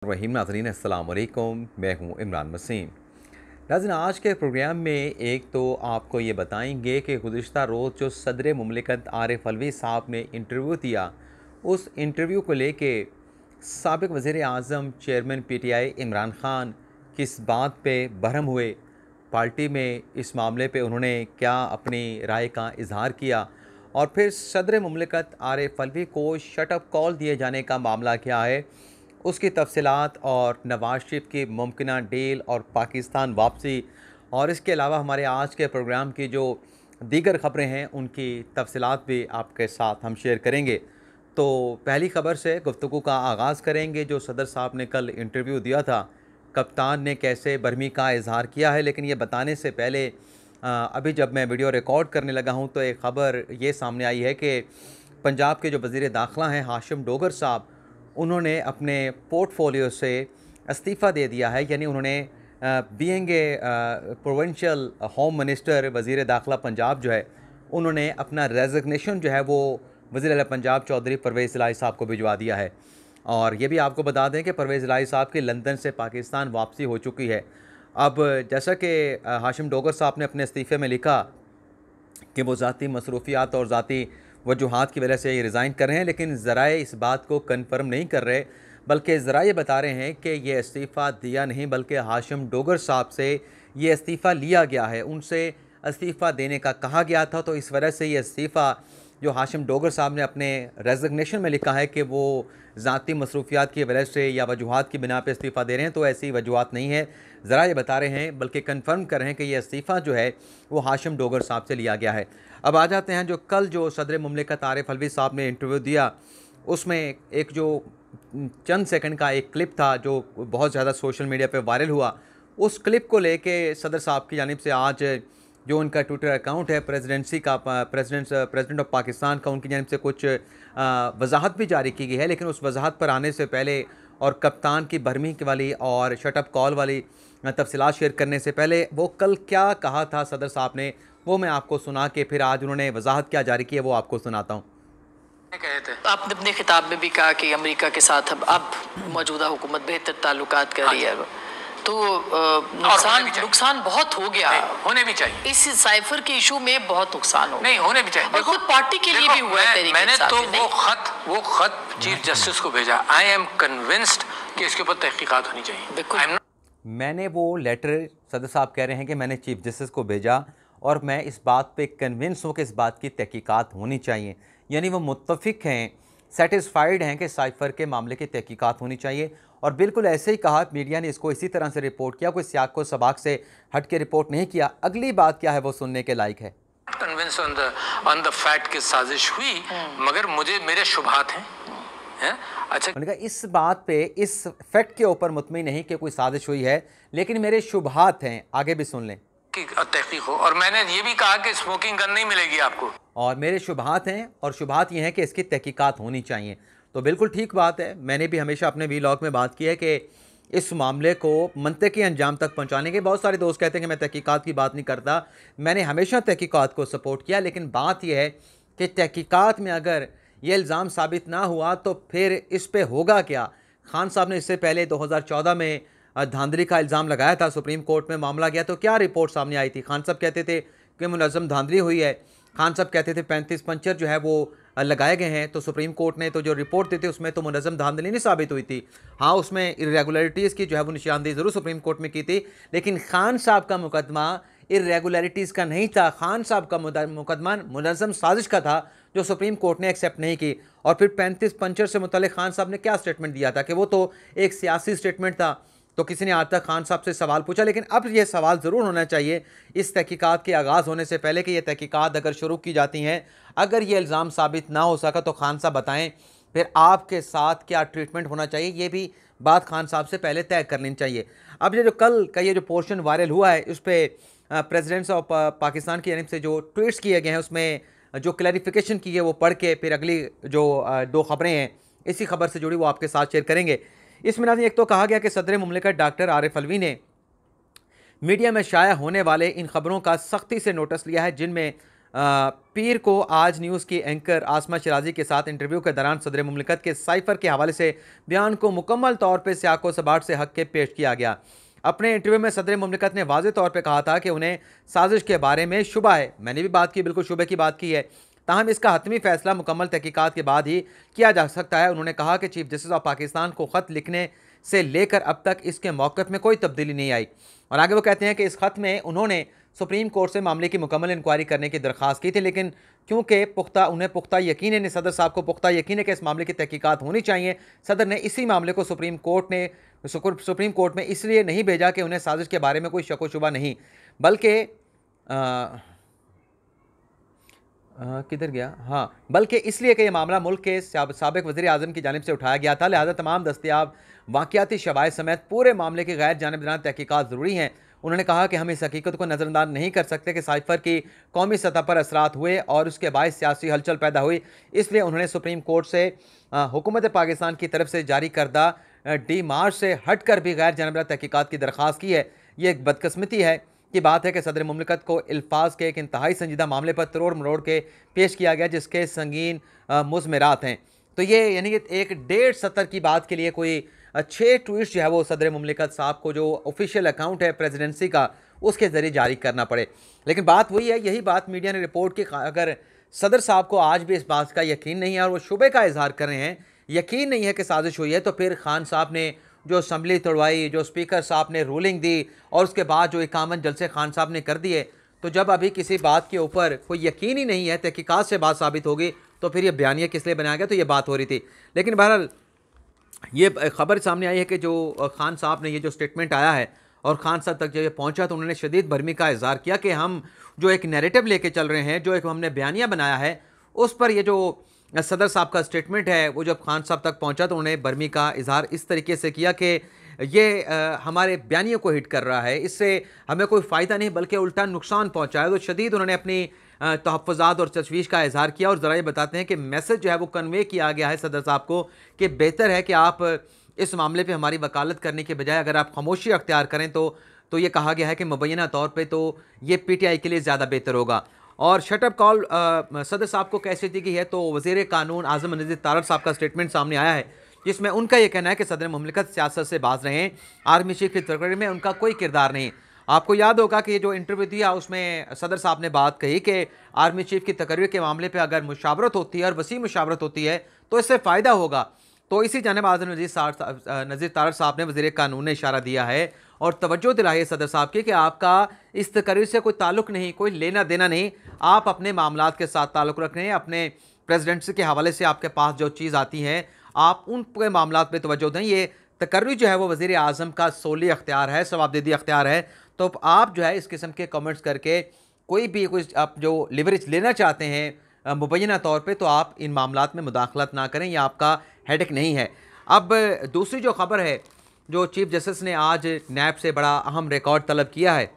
रहीम नाज़रीन अस्सलाम वालेकुम, मैं हूँ इमरान वसीम। नाज़रीन, आज के प्रोग्राम में एक तो आपको ये बताएंगे कि गुज़िश्ता रोज़ जो सदर मुमलिकत आरिफ अलवी साहब ने इंटरव्यू दिया, उस इंटरव्यू को लेके साबिक़ वज़ीर आज़म चेयरमैन पीटीआई इमरान ख़ान किस बात पे बरहम हुए, पार्टी में इस मामले पे उन्होंने क्या अपनी राय का इजहार किया, और फिर सदर मुमलिकत आरिफ अलवी को शटअप कॉल दिए जाने का मामला क्या है, उसकी तफसीलात और नवाज शरीफ की मुमकिना डील और पाकिस्तान वापसी, और इसके अलावा हमारे आज के प्रोग्राम की जो दीगर ख़बरें हैं उनकी तफसीलात भी आपके साथ हम शेयर करेंगे। तो पहली ख़बर से गुफ्तगू का आगाज़ करेंगे। जो सदर साहब ने कल इंटरव्यू दिया था, कप्तान ने कैसे बरहमी का इजहार किया है, लेकिन ये बताने से पहले अभी जब मैं वीडियो रिकॉर्ड करने लगा हूँ तो एक ख़बर ये सामने आई है कि पंजाब के जो वज़ीर दाखिला हैं हाशिम डोगर साहब, उन्होंने अपने पोर्टफोलियो से इस्तीफ़ा दे दिया है। यानी उन्होंने being a provincial home minister वज़ीर दाखिला पंजाब जो है, उन्होंने अपना रेजिग्नेशन जो है वो वज़ीर आला पंजाब चौधरी परवेज़ इलाही साहब को भिजवा दिया है। और ये भी आपको बता दें कि परवेज़ इलाही साहब की लंदन से पाकिस्तान वापसी हो चुकी है। अब जैसा कि हाशिम डोगर साहब ने अपने इस्तीफ़े में लिखा कि वो ज़ाती मसरूफियात और ज़ाती वजूहात की वजह से ये रिज़ाइन कर रहे हैं, लेकिन ज़राए इस बात को कन्फर्म नहीं कर रहे, बल्कि ज़राए ये बता रहे हैं कि ये इस्तीफ़ा दिया नहीं, बल्कि हाशिम डोगर साहब से ये इस्तीफ़ा लिया गया है, उनसे इस्तीफ़ा देने का कहा गया था। तो इस वजह से ये इस्तीफ़ा जो हाशिम डोगर साहब ने अपने रेजिग्नेशन में लिखा है कि वो ज़ाती मसरूफियात की वजह से या वजूहात की बिना पर इस्तीफ़ा दे रहे हैं, तो ऐसी वजूहात नहीं है। ज़रा ये बता रहे हैं, बल्कि कन्फर्म कर रहे हैं कि यह इस्तीफ़ा जो है वो हाशिम डोगर साहब से लिया गया है। अब आ जाते हैं जो कल जो सदर मुमलिकत आरिफ अलवी साहब ने इंटरव्यू दिया, उसमें एक जो चंद सेकंड का एक क्लिप था जो बहुत ज़्यादा सोशल मीडिया पे वायरल हुआ। उस क्लिप को लेके सदर साहब की जानिब से आज जो उनका ट्विटर अकाउंट है प्रेसिडेंट ऑफ पाकिस्तान का, उनकी जानिब से कुछ वजाहत भी जारी की गई है। लेकिन उस वजाहत पर आने से पहले और कप्तान की बरहमी वाली और शटअप कॉल वाली तफसीलात शेयर करने से पहले वो कल क्या कहा था सदर साहब ने, वो मैं आपको सुना के फिर आज उन्होंने वजाहत क्या जारी की है वो आपको सुनाता हूँ। कहे थे आपने अपने खिताब में भी कहा कि अमेरिका के साथ अब मौजूदा हुकूमत बेहतर ताल्लुकात कर रही है, तो नुकसान बहुत हो गया, होने भी चाहिए। इस साइफर के इशू में बहुत नुकसान हो नहीं, होने भी चाहिए। और खुद पार्टी के लिए भी हुआ है। मैंने तो वो खत चीफ जस्टिस को भेजा। आई एम कन्विंस्ड कि इसके ऊपर तहकीकात होनी चाहिए। मैंने वो लेटर, सदर साहब कह रहे हैं कि मैंने चीफ जस्टिस को भेजा और मैं इस बात पे कन्विंस हूँ कि इस बात की तहकीकात होनी चाहिए। यानी वो मुत्तफिक हैं, सेटिस्फाइड हैं कि साइफर के मामले की तहकीकात होनी चाहिए। और बिल्कुल ऐसे ही कहा, मीडिया ने इसको इसी तरह से रिपोर्ट किया, कोई सियाक को सबाक से हट के रिपोर्ट नहीं किया। अगली बात क्या है वो सुनने के लायक है। कन्विंस ऑन द फैक्ट कि साजिश हुई, मगर मुझे मेरे शुबहात हैं। अच्छा, मैंने कहा इस बात पे, इस फैक्ट के ऊपर मुतमिन नहीं कि कोई साजिश हुई है, लेकिन मेरे शुबहात हैं। आगे भी सुन लें कि तहकीक हो। और मैंने ये भी कहा कि स्मोकिंग गन नहीं मिलेगी आपको, और मेरे शुबहात हैं, और शुबहात ये हैं कि इसकी तहकीकात होनी चाहिए। तो बिल्कुल ठीक बात है। मैंने भी हमेशा अपने वीलॉग में बात की है कि इस मामले को मनतकी अंजाम तक पहुंचाने के, बहुत सारे दोस्त कहते हैं कि मैं तहकीकात की बात नहीं करता, मैंने हमेशा तहकीकात को सपोर्ट किया। लेकिन बात यह है कि तहकीकात में अगर ये इल्ज़ाम साबित ना हुआ तो फिर इस पर होगा क्या। खान साहब ने इससे पहले 2014 में धांधली का इल्ज़ाम लगाया था, सुप्रीम कोर्ट में मामला गया तो क्या रिपोर्ट सामने आई थी। खान साहब कहते थे कि मुनज़्ज़म धांधली हुई है, खान साहब कहते थे 35 पंचर जो है वो लगाए गए हैं। तो सुप्रीम कोर्ट ने तो जो रिपोर्ट दी थी उसमें तो मुनज़्ज़म धांधली नहीं साबित हुई थी। हाँ, उसमें इरेगुलरिटीज़ की जो है वो निशानदेही ज़रूर सुप्रीम कोर्ट में की थी, लेकिन खान साहब का मुकदमा इरेगुलरिटीज़ का नहीं था। खान साहब का मुकदमा मुनज़्ज़म साजिश का था, जो सुप्रीम कोर्ट ने एक्सेप्ट नहीं की। और फिर 35 पंचर से मुतल्लिक़ खान साहब ने क्या स्टेटमेंट दिया था कि वो तो एक सियासी स्टेटमेंट था। तो किसी ने आज तक खान साहब से सवाल पूछा, लेकिन अब ये सवाल ज़रूर होना चाहिए इस तहकीकात के आगाज़ होने से पहले कि ये तहकीकात अगर शुरू की जाती हैं, अगर ये इल्ज़ाम साबित ना हो सका तो खान साहब बताएं फिर आपके साथ क्या ट्रीटमेंट होना चाहिए। ये भी बात खान साहब से पहले तय कर लेनी चाहिए। अब ये जो कल का ये जो पोर्शन वायरल हुआ है, उस पर प्रेसिडेंट ऑफ पाकिस्तान की जानिब से जो ट्वीट्स किए गए हैं, उसमें जो क्लैरिफिकेशन की है वो पढ़ के फिर अगली जो दो खबरें हैं इसी खबर से जुड़ी वो आपके साथ शेयर करेंगे। इसमें नाज़रीन एक तो कहा गया कि सदर मुमलिकत डॉक्टर आरिफ अलवी ने मीडिया में शाया होने वाले इन खबरों का सख्ती से नोटिस लिया है, जिनमें पीर को आज न्यूज़ की एंकर आसमा शिराजी के साथ इंटरव्यू के दौरान सदर मुमलिकत के साइफर के हवाले से बयान को मुकम्मल तौर पर सियाको सबाट से हक के पेश किया गया। अपने इंटरव्यू में सदर मुमलिकत ने वाज़ेह तौर पर कहा था कि उन्हें साजिश के बारे में शुबा है। मैंने भी बात की, बिल्कुल शुबे की बात की है, ताहम इसका हतमी फैसला मुकम्मल तहकीकात के बाद ही किया जा सकता है। उन्होंने कहा कि चीफ जस्टिस ऑफ पाकिस्तान को ख़त लिखने से लेकर अब तक इसके मौक़िफ़ में कोई तब्दीली नहीं आई। और आगे वो कहते हैं कि इस ख़त में उन्होंने सुप्रीम कोर्ट से मामले की मुकम्मल इंक्वायरी करने की दरख्वास्त की थी, लेकिन क्योंकि उन्हें पुख्ता यकीन है, सदर साहब को पुख्ता यकीन है कि इस मामले की तहकीकात होनी चाहिए, सदर ने इसी मामले को सुप्रीम कोर्ट में इसलिए नहीं भेजा कि उन्हें साजिश के बारे में कोई शक व शुबा नहीं, बल्कि किधर गया, हाँ, बल्कि इसलिए कि यह मामला मुल्क के साबिक वज़ीर आज़म की जानिब से उठाया गया था, लिहाजा तमाम दस्तियाब वाक़याती शवाहिद समेत पूरे मामले की गैर जानिबदाराना तहकीकात ज़रूरी हैं। उन्होंने कहा कि हम इस हकीकत को नज़रअंदाज नहीं कर सकते कि साइफर की कौमी सतह पर असरात हुए और उसके बायस सियासी हलचल पैदा हुई, इसलिए उन्होंने सुप्रीम कोर्ट से हुकूमत पाकिस्तान की तरफ से जारी करदा डी मार्च से हट कर भी गैर जानिबदार तहकीकात की दरख्वास्त की है। ये एक बदकिस्मती है की बात है कि सदर मुमलिकत को अल्फाज के एक इंतहाई संजीदा मामले पर तरोड़ मरोड़ के पेश किया गया, जिसके संगीन मुज़मरात हैं। तो ये यानी कि एक 1.5 सतर की बात के लिए कोई 6 ट्वीट्स जो है वो सदर मुमलिकत साहब को जो ऑफिशियल अकाउंट है प्रेसिडेंसी का उसके ज़रिए जारी करना पड़े। लेकिन बात वही है, यही बात मीडिया ने रिपोर्ट की। अगर सदर साहब को आज भी इस बात का यकीन नहीं है और वो शुबे का इजहार कर रहे हैं, यकीन नहीं है कि साजिश हुई है, तो फिर खान साहब ने जो असम्बली तोड़वाई, जो स्पीकर साहब ने रूलिंग दी और उसके बाद जो 51 जलसे खान साहब ने कर दिए, तो जब अभी किसी बात के ऊपर कोई यकीन ही नहीं है, तहकीकात से बात साबित होगी, तो फिर ये बयानिया किस लिए बनाया गया, तो ये बात हो रही थी। लेकिन बहरहाल ये खबर सामने आई है कि जो खान साहब ने ये जो स्टेटमेंट आया है और खान साहब तक जब ये पहुँचा तो उन्होंने शदीद बरमी का इजहार किया कि हम जो एक नैरेटिव लेके चल रहे हैं, जो एक हमने बयानिया बनाया है, उस पर ये जो सदर साहब का स्टेटमेंट है वो जब खान साहब तक पहुंचा तो उन्होंने बरमी का इजहार इस तरीके से किया कि ये हमारे बयानियों को हिट कर रहा है, इससे हमें कोई फ़ायदा नहीं बल्कि उल्टा नुकसान पहुंचाया। तो शदीद उन्होंने अपनी तहफ़्फ़ुज़ात और तशवीश का इजहार किया और ज़रा ये बताते हैं कि मैसेज जो है वो कन्वे किया गया है सदर साहब को कि बेहतर है कि आप इस मामले पर हमारी वकालत करने के बजाय अगर आप खामोशी अख्तियार करें तो ये कहा गया है कि मुबैना तौर पर तो ये PTI के लिए ज़्यादा बेहतर होगा। और शटअप कॉल सदर साहब को कैसे दी गई है, तो वज़ीर कानून आज़म नज़ीर तारड़ साहब का स्टेटमेंट सामने आया है, जिसमें उनका यह कहना है कि सदर मुमलिकत सियासत से बाज रहें, आर्मी चीफ की तकरीर में उनका कोई किरदार नहीं। आपको याद होगा कि ये जो इंटरव्यू दिया उसमें सदर साहब ने बात कही कि आर्मी चीफ की तकरीर के मामले पर अगर मुशावरत होती है और वसी मुशावरत होती है तो इससे फ़ायदा होगा। तो इसी जानिब आज़म नज़ीर तारड़ साहब ने वज़ीर कानून ने इशारा दिया है और तवज्जो दिलाई है सदर साहब की कि आपका इस तकरीर से कोई ताल्लुक़ नहीं, कोई लेना देना नहीं, आप अपने मामलात के साथ ताल्लुक़ रख रहे हैं, अपने प्रेसिडेंसी के हवाले से आपके पास जो चीज़ आती है आप उन पूरे मामलात पे तवज्जो दें। ये तकर्री जो है वो वज़ीर आज़म का सोली अख्तियार है, सवाबदेही अख्तियार है। तो आप जो है इस किस्म के कमेंट्स करके कोई भी कुछ आप जो लिवरेज लेना चाहते हैं मुबैना तौर पर, तो आप इन मामलात में मुदाखलत ना करें, यह आपका हेडेक नहीं है। अब दूसरी जो खबर है, जो चीफ जस्टिस ने आज नैब से बड़ा अहम रिकॉर्ड तलब किया है।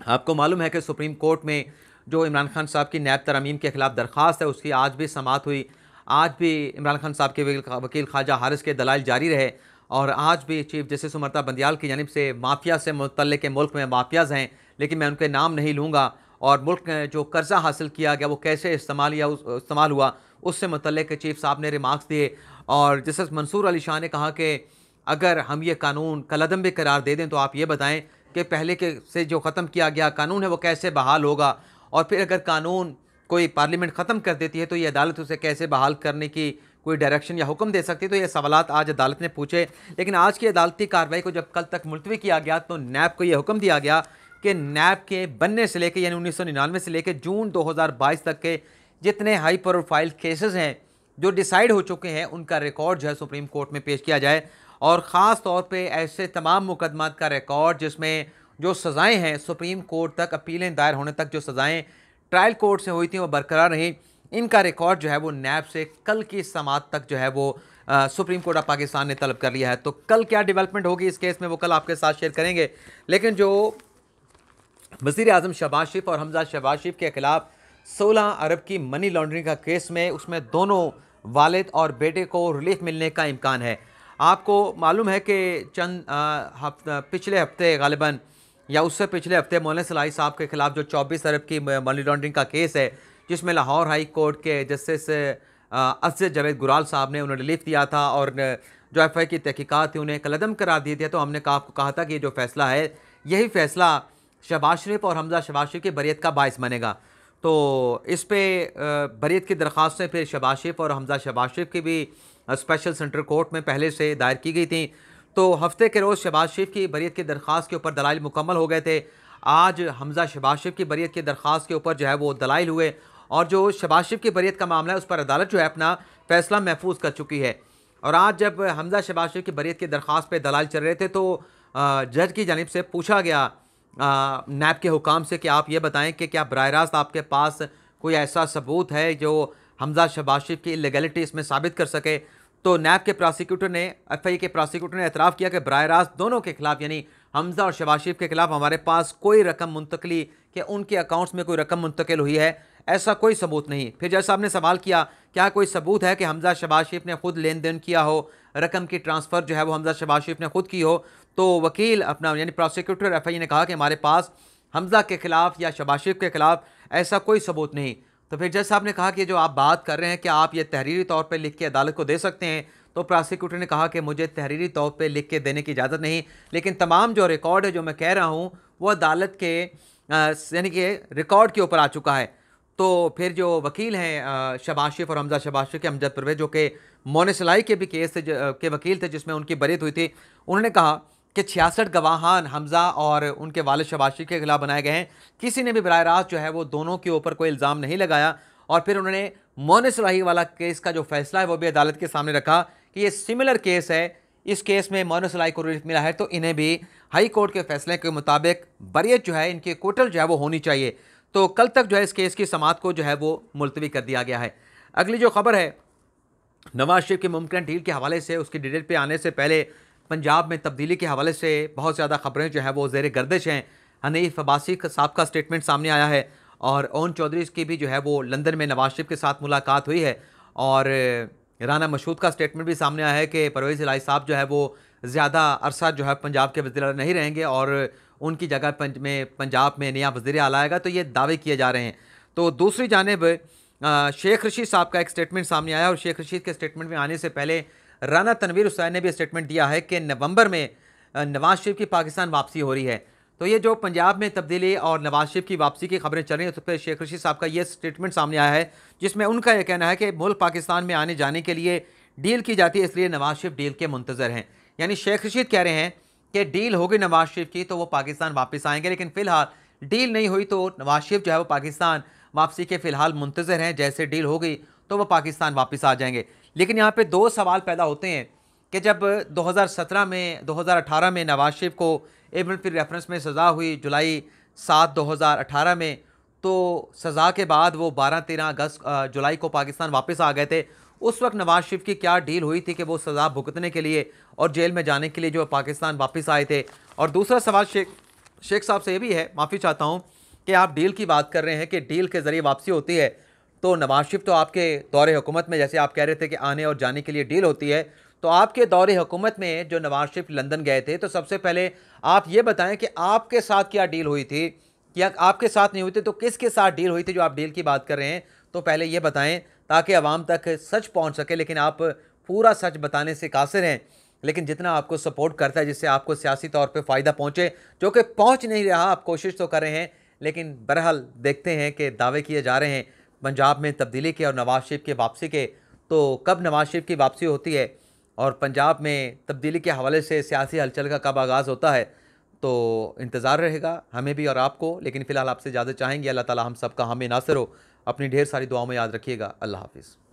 आपको मालूम है कि सुप्रीम कोर्ट में जो इमरान खान साहब की नैब तरमीम के ख़िलाफ़ दरख्वास्त है उसकी आज भी समाअत हुई। आज भी इमरान खान साहब के वकील ख्वाजा हारिस के दलाइल जारी रहे और आज भी चीफ जस्टिस उमरता बंदियाल की जानिब से माफिया से मुतल्लिक़ मुल्क में माफियाज़ हैं, लेकिन मैं उनके नाम नहीं लूँगा, और मुल्क में जो कर्ज़ा हासिल किया गया वो कैसे इस्तेमाल हुआ उससे मुतल्लिक़ चीफ साहब ने रिमार्क्स दिए। और जस्टिस मंसूर अली शाह ने कहा कि अगर हम ये कानून कलअदम भी करार दे दें तो आप ये बताएं कि पहले के से जो ख़त्म किया गया कानून है वो कैसे बहाल होगा, और फिर अगर कानून कोई पार्लियामेंट ख़त्म कर देती है तो ये अदालत उसे कैसे बहाल करने की कोई डायरेक्शन या हुक्म दे सकती है। तो ये सवालात आज अदालत ने पूछे। लेकिन आज की अदालती कार्रवाई को जब कल तक मुलतवी किया गया तो नैब को ये हुक्म दिया गया कि नैब के बनने से लेकर यानी 1999 से लेकर जून 2022 तक के जितने हाई प्रोफाइल केसेस हैं जो डिसाइड हो चुके हैं उनका रिकॉर्ड जो है सुप्रीम कोर्ट में पेश किया जाए, और ख़ास तौर पे ऐसे तमाम मुकदमात का रिकॉर्ड जिसमें जो सज़ाएं हैं सुप्रीम कोर्ट तक अपीलें दायर होने तक जो सज़ाएं ट्रायल कोर्ट से हुई थी वो बरकरार रहीं, इनका रिकॉर्ड जो है वो नैब से कल की समाअत तक जो है वो सुप्रीम कोर्ट ऑफ पाकिस्तान ने तलब कर लिया है। तो कल क्या डेवलपमेंट होगी इस केस में वो कल आपके साथ शेयर करेंगे। लेकिन जो वज़ीर आज़म शहबाज शरीफ और हमजा शहबाज शरीफ के ख़िलाफ़ 16 अरब की मनी लॉन्ड्रिंग का केस में उसमें दोनों वालिद और बेटे को रिलीफ मिलने का इम्कान है। आपको मालूम है कि पिछले हफ्ते गालिबन या उससे पिछले हफ्ते मोहल्ले सलाई साहब के खिलाफ जो 24 अरब की मनी लॉन्ड्रिंग का केस है, जिसमें लाहौर हाई कोर्ट के जस्टिस असद जावेद गुराल साहब ने उन्हें रिलीफ दिया था और जो एफआई की तहकीकात थी उन्हें कलअदम करार दी थी। तो हमने आपको कहा था कि ये जो फैसला है, यही फैसला शहबाज शरीफ और हमजा शहबाज शरीफ की बरियत का बायस बनेगा। तो इस पे बरियत की दरख्वास्तें फिर शहबाज शरीफ और हमजा शहबाज शरीफ की भी स्पेशल सेंट्रल कोर्ट में पहले से दायर की गई थी। तो हफ्ते के रोज़ शहबाज शरीफ की बरियत की दरख्वास्त के ऊपर दलाइल मुकम्मल हो गए थे। आज हमजा शहबाज शरीफ की बरियत की दरख्वास्त के ऊपर जो है वो दलाइल हुए और जो शहबाज शरीफ की बरियत का मामला है उस पर अदालत जो है अपना फैसला महफूज कर चुकी है। और आज जब हमजा शहबाज शरीफ की बरियत की दरख्वास्त पे दलाइल चल रहे थे तो जज की जानिब से पूछा गया नैब के हुकाम से कि आप ये बताएं कि क्या बराह रास्त आपके पास कोई ऐसा सबूत है जो हमजा शहबाज शरीफ की इलीगैलिटी इसमें साबित कर सके। तो नैब के प्रोसिक्यूटर ने, एफआई के प्रोसिक्यूटर ने एतराफ़ किया कि बराह रास्त दोनों के खिलाफ यानी हमजा और शहबाज शरीफ के खिलाफ हमारे पास कोई रकम मुंतकली कि उनके अकाउंट्स में कोई रकम मुंतकिल हुई है, ऐसा कोई सबूत नहीं। फिर जज साहब ने सवाल किया, क्या कोई सबूत है कि हमजा शहबाज शरीफ ने खुद लेन देन किया हो, रकम की ट्रांसफ़र जो है वो हमजा शहबाज शरीफ ने खुद की हो। तो वकील अपना यानी प्रोसिक्यूटर एफआई ने कहा कि हमारे पास हमजा के खिलाफ या शहबाज शरीफ के खिलाफ ऐसा कोई सबूत नहीं। तो फिर जज साहब ने कहा कि जो आप बात कर रहे हैं क्या आप ये तहरीरी तौर पर लिख के अदालत को दे सकते हैं। तो प्रोसिक्यूटर ने कहा कि मुझे तहरीरी तौर पे लिख के देने की इजाज़त नहीं, लेकिन तमाम जो रिकॉर्ड है जो मैं कह रहा हूँ वो अदालत के यानी कि रिकॉर्ड के ऊपर आ चुका है। तो फिर जो वकील हैं शहबाज शरीफ और हमजा शहबाज शरीफ के अमजद परवेज जो कि मोहल्ले सलाई के भी केस के वकील थे जिसमें उनकी बरियत हुई थी, उन्होंने कहा कि 66 गवाहान हमजा और उनके वालिद शहबाज शरीफ के खिलाफ बनाए गए हैं, किसी ने भी बराह रास्त जो है वो दोनों के ऊपर कोई इल्ज़ाम नहीं लगाया। और फिर उन्होंने मोहल्ले सलाई वाला केस का जो फैसला है वो भी अदालत के सामने रखा कि ये सिमिलर केस है, इस केस में मोहल्ले सलाई को रिलीफ मिला है तो इन्हें भी हाई कोर्ट के फैसले के मुताबिक बरियत जो है इनकी कोटल जो है वो होनी चाहिए। तो कल तक जो है इस केस की समाअत को जो है वो मुलतवी कर दिया गया है। अगली जो खबर है नवाज शरीफ की मुमकिन डील के हवाले से, उसकी डिटेल पे आने से पहले पंजाब में तब्दीली के हवाले से बहुत ज़्यादा खबरें जो है वो ज़ेर गर्दिश हैं। हनीफ अब्बासी साहब का स्टेटमेंट सामने आया है और ओन चौधरी की भी जो है वो लंदन में नवाज शरीफ के साथ मुलाकात हुई है। और राना मशहूद का स्टेटमेंट भी सामने आया है कि परवेज़ इलाही साहब जो है वो ज़्यादा अरसा जो है पंजाब के वज़ीर नहीं रहेंगे और उनकी जगह पंजाब में नया वज़ीर आला आएगा। तो ये दावे किए जा रहे हैं। तो दूसरी जानिब शेख रशीद साहब का एक स्टेटमेंट सामने आया और शेख रशीद के स्टेटमेंट में आने से पहले राना तनवीर हुसैन ने भी स्टेटमेंट दिया है कि नवंबर में नवाज शरीफ की पाकिस्तान वापसी हो रही है। तो ये जो पंजाब में तब्दीली और नवाज शरीफ की वापसी की खबरें चल रही हैं, तो फिर शेख रशीद साहब का ये स्टेटमेंट सामने आया है जिसमें उनका यह कहना है कि मुल्क पाकिस्तान में आने जाने के लिए डील की जाती है, इसलिए नवाज शरीफ डील के मुंतज़र हैं। यानी शेख रशीद कह रहे हैं कि डील होगी नवाज शरीफ की तो वो पाकिस्तान वापस आएंगे, लेकिन फ़िलहाल डील नहीं हुई तो नवाज शरीफ जो है वो पाकिस्तान वापसी के फ़िलहाल मुंतज़र हैं। जैसे डील हो गई तो वो पाकिस्तान वापस आ जाएंगे। लेकिन यहाँ पे दो सवाल पैदा होते हैं कि जब 2018 में नवाज शरीफ को एबल फिर रेफरेंस में सज़ा हुई जुलाई 7 2018 में, तो सज़ा के बाद वो 12-13 अगस्त जुलाई को पाकिस्तान वापस आ गए थे। उस वक्त नवाज शरीफ की क्या डील हुई थी कि वो सज़ा भुगतने के लिए और जेल में जाने के लिए जो पाकिस्तान वापस आए थे। और दूसरा सवाल शेख साहब से ये भी है, माफ़ी चाहता हूँ कि आप डील की बात कर रहे हैं कि डील के ज़रिए वापसी होती है, तो नवाज शरीफ तो आपके दौरे हुकूमत में जैसे आप कह रहे थे कि आने और जाने के लिए डील होती है, तो आपके दौरे हुकूमत में जो नवाज शरीफ लंदन गए थे, तो सबसे पहले आप ये बताएं कि आपके साथ क्या डील हुई थी, क्या आपके साथ नहीं हुई थी तो किसके साथ डील हुई थी जो आप डील की बात कर रहे हैं। तो पहले ये बताएं ताकि आवाम तक सच पहुंच सके। लेकिन आप पूरा सच बताने से कासिर हैं, लेकिन जितना आपको सपोर्ट करता है जिससे आपको सियासी तौर पे फ़ायदा पहुंचे, जो कि पहुंच नहीं रहा, आप कोशिश तो कर रहे हैं, लेकिन बहरहाल देखते हैं कि दावे किए जा रहे हैं पंजाब में तब्दीली के और नवाज शरीफ की वापसी के। तो कब नवाज शरीफ की वापसी होती है और पंजाब में तब्दीली के हवाले से सियासी हलचल का कब आगाज़ होता है, तो इंतज़ार रहेगा हमें भी और आपको। लेकिन फ़िलहाल आपसे इजाज़त चाहेंगे। अल्लाह ताला हम सब का हामी नासिर हो। अपनी ढेर सारी दुआओं में याद रखिएगा। अल्लाह हाफ़िज़।